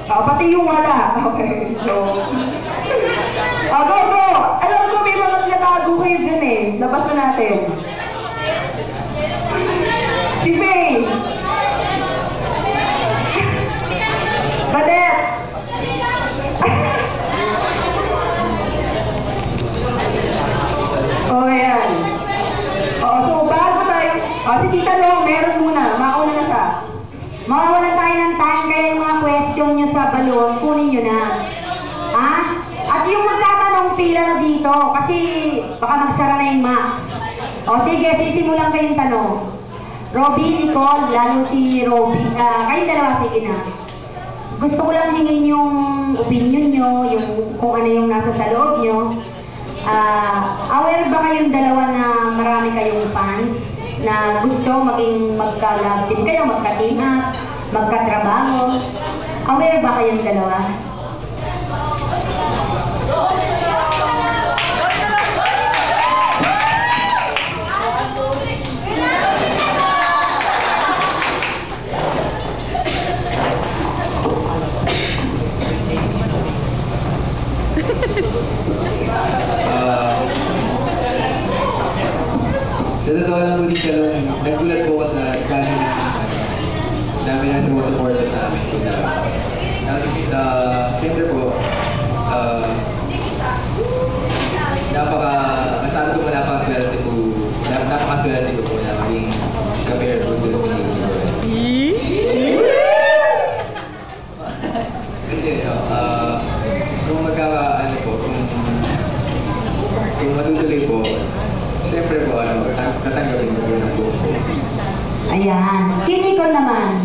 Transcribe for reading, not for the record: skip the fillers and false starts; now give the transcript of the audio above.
Pati yung wala. Okay, so... Go! Alam ko may mga natago kayo dyan eh. Labas na natin. Si Faye! Badet! Ayan. So bago tayo... si Tita Long, meron muna. Mauna na siya. Mawawalan tayo ng time, kaya yung mga question nyo sa balon, kunin nyo na. Ha? At yung magtatanong pila na dito, kasi baka magsara na yung max. Sige, sisimulan kayong tanong. Robby, Nicole, lalo si Robby. Kayong dalawa, sige na. Gusto ko lang hingin yung opinion nyo, yung kung ano yung nasa sa loob nyo. Aware ba kayong dalawa na marami kayong fans? Na gusto maging magka-love team kayo, magka-team up, magka-trabaho. Aware ba kayong dalawa? Sa totoo lang po din siya lang, nagulat po ako sa family dami na sumusuporta sa amin. Siyempre po, masabi ko po napakaswerte ko po na maging ka-pair po doon ni Nicole. Kasi, kung kung matutuloy po, siyempre po, tatanggapin ko po ng buong po. Ayan. Si Nicole naman.